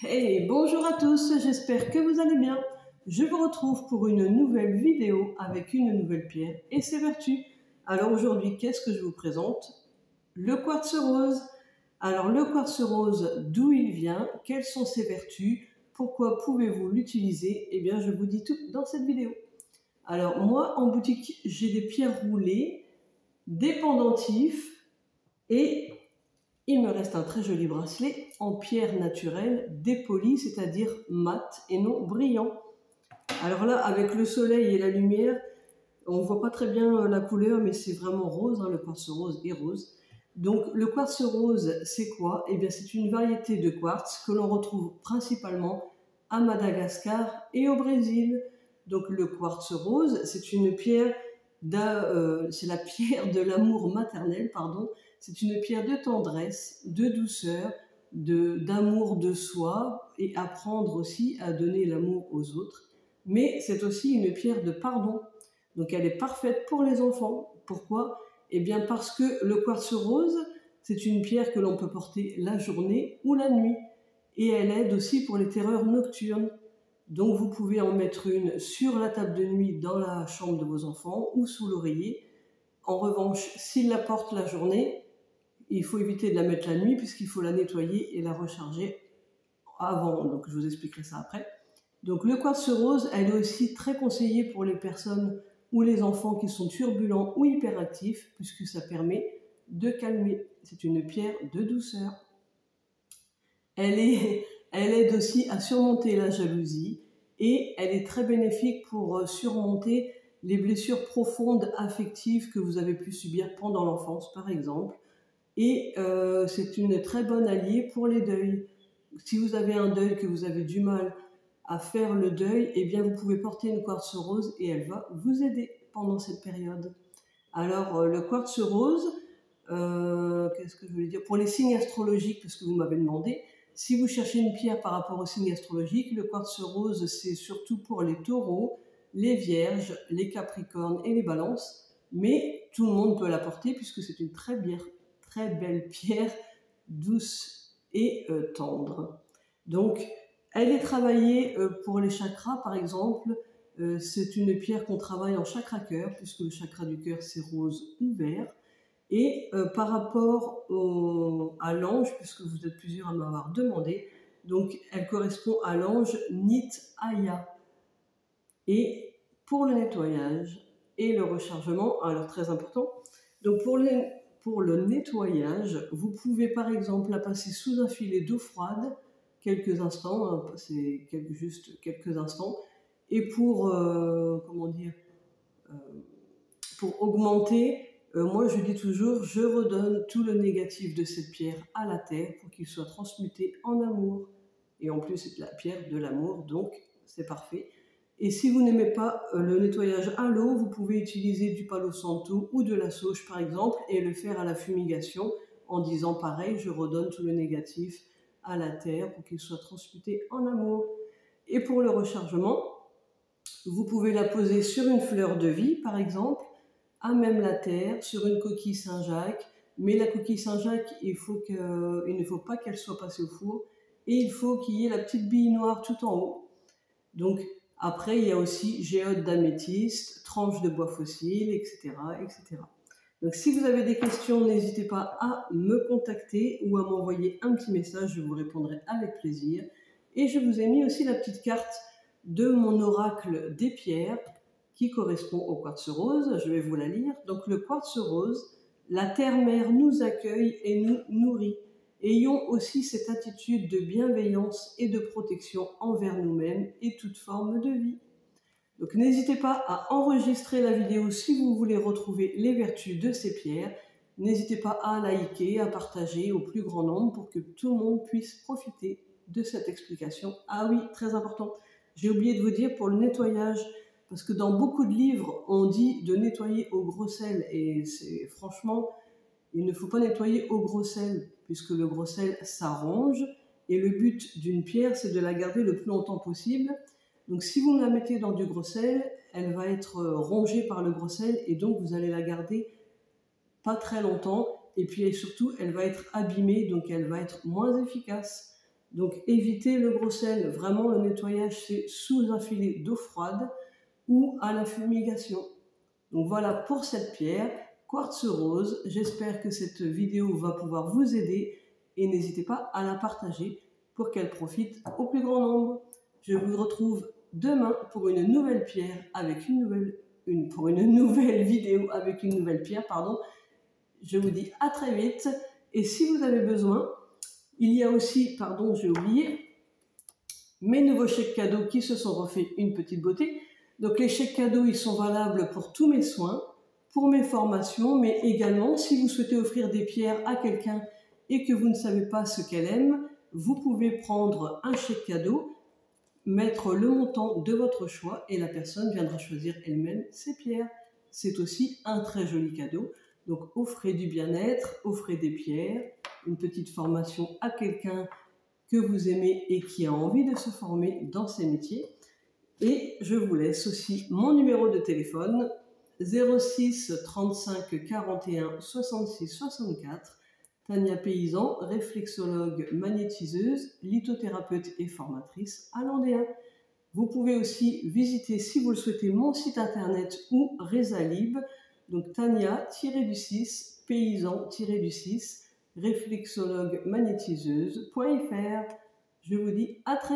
Hey, bonjour à tous, j'espère que vous allez bien. Je vous retrouve pour une nouvelle vidéo avec une nouvelle pierre et ses vertus. Alors aujourd'hui, qu'est-ce que je vous présente? Le quartz rose. Alors le quartz rose, d'où il vient, quelles sont ses vertus, pourquoi pouvez-vous l'utiliser? Eh bien, je vous dis tout dans cette vidéo. Alors moi, en boutique, j'ai des pierres roulées, des pendentifs et il me reste un très joli bracelet en pierre naturelle, dépoli, c'est-à-dire mat et non brillant. Alors là, avec le soleil et la lumière, on ne voit pas très bien la couleur, mais c'est vraiment rose, hein, le quartz rose est rose. Donc le quartz rose, c'est quoi? Eh bien, c'est une variété de quartz que l'on retrouve principalement à Madagascar et au Brésil. Donc le quartz rose, c'est une pierre, c'est la pierre de l'amour maternel, pardon. C'est une pierre de tendresse, de douceur, d'amour de soi et apprendre aussi à donner l'amour aux autres. Mais c'est aussi une pierre de pardon. Donc elle est parfaite pour les enfants. Pourquoi? Eh bien parce que le quartz rose, c'est une pierre que l'on peut porter la journée ou la nuit. Et elle aide aussi pour les terreurs nocturnes. Donc vous pouvez en mettre une sur la table de nuit dans la chambre de vos enfants ou sous l'oreiller. En revanche, s'ils la portent la journée, il faut éviter de la mettre la nuit puisqu'il faut la nettoyer et la recharger avant. Donc je vous expliquerai ça après. Donc le quartz rose, elle est aussi très conseillée pour les personnes ou les enfants qui sont turbulents ou hyperactifs puisque ça permet de calmer. C'est une pierre de douceur. Elle aide aussi à surmonter la jalousie et elle est très bénéfique pour surmonter les blessures profondes affectives que vous avez pu subir pendant l'enfance, par exemple. Et c'est une très bonne alliée pour les deuils. Si vous avez un deuil, que vous avez du mal à faire le deuil, eh bien vous pouvez porter une quartz rose et elle va vous aider pendant cette période. Alors le quartz rose, qu'est-ce que je voulais dire? Pour les signes astrologiques, parce que vous m'avez demandé, si vous cherchez une pierre par rapport aux signes astrologiques, le quartz rose c'est surtout pour les taureaux, les vierges, les capricornes et les balances, mais tout le monde peut la porter puisque c'est une très belle pierre, douce et tendre. Donc elle est travaillée pour les chakras par exemple. C'est une pierre qu'on travaille en chakra cœur, puisque le chakra du cœur c'est rose ou vert. Et par rapport à l'ange, puisque vous êtes plusieurs à m'avoir demandé, donc elle correspond à l'ange Nit Aya. Et pour le nettoyage et le rechargement, alors très important, donc pour le nettoyage, vous pouvez par exemple la passer sous un filet d'eau froide, quelques instants, hein, c'est juste quelques instants, et pour, comment dire, pour augmenter, moi je dis toujours, je redonne tout le négatif de cette pierre à la terre pour qu'il soit transmuté en amour. Et en plus c'est la pierre de l'amour, donc c'est parfait. Et si vous n'aimez pas le nettoyage à l'eau, vous pouvez utiliser du Palo Santo ou de la sauge par exemple et le faire à la fumigation en disant pareil, je redonne tout le négatif à la terre pour qu'il soit transmuté en amour. Et pour le rechargement, vous pouvez la poser sur une fleur de vie par exemple, à même la terre, sur une coquille Saint-Jacques. Mais la coquille Saint-Jacques, il ne faut pas qu'elle soit passée au four et il faut qu'il y ait la petite bille noire tout en haut. Donc après, il y a aussi géode d'améthyste, tranche de bois fossile, etc., etc. Donc si vous avez des questions, n'hésitez pas à me contacter ou à m'envoyer un petit message, je vous répondrai avec plaisir. Et je vous ai mis aussi la petite carte de mon oracle des pierres qui correspond au quartz rose. Je vais vous la lire. Donc le quartz rose, la terre-mère nous accueille et nous nourrit. Ayons aussi cette attitude de bienveillance et de protection envers nous-mêmes et toute forme de vie. Donc n'hésitez pas à enregistrer la vidéo si vous voulez retrouver les vertus de ces pierres. N'hésitez pas à liker, à partager au plus grand nombre pour que tout le monde puisse profiter de cette explication. Ah oui, très important, j'ai oublié de vous dire pour le nettoyage, parce que dans beaucoup de livres, on dit de nettoyer au gros sel et c'est franchement, il ne faut pas nettoyer au gros sel puisque le gros sel, ça ronge et le but d'une pierre, c'est de la garder le plus longtemps possible. Donc si vous la mettez dans du gros sel, elle va être rongée par le gros sel et donc vous allez la garder pas très longtemps et puis surtout elle va être abîmée, donc elle va être moins efficace. Donc évitez le gros sel, vraiment le nettoyage c'est sous un filet d'eau froide ou à la fumigation. Donc voilà pour cette pierre, quartz rose. J'espère que cette vidéo va pouvoir vous aider et n'hésitez pas à la partager pour qu'elle profite au plus grand nombre. Je vous retrouve demain pour une nouvelle pierre avec une nouvelle vidéo avec une nouvelle pierre, pardon. Je vous dis à très vite et si vous avez besoin, il y a aussi, pardon, j'ai oublié, mes nouveaux chèques cadeaux qui se sont refaits une petite beauté. Donc les chèques cadeaux, ils sont valables pour tous mes soins, pour mes formations, mais également si vous souhaitez offrir des pierres à quelqu'un et que vous ne savez pas ce qu'elle aime, vous pouvez prendre un chèque cadeau, mettre le montant de votre choix et la personne viendra choisir elle-même ses pierres. C'est aussi un très joli cadeau. Donc offrez du bien-être, offrez des pierres, une petite formation à quelqu'un que vous aimez et qui a envie de se former dans ces métiers. Et je vous laisse aussi mon numéro de téléphone 06 35 41 66 64. Tania Paysan, réflexologue magnétiseuse, lithothérapeute et formatrice à Landéa. Vous pouvez aussi visiter, si vous le souhaitez, mon site internet ou Rezalib, donc Tania-du-6, paysan-du-6, réflexologue magnétiseuse.fr. Je vous dis à très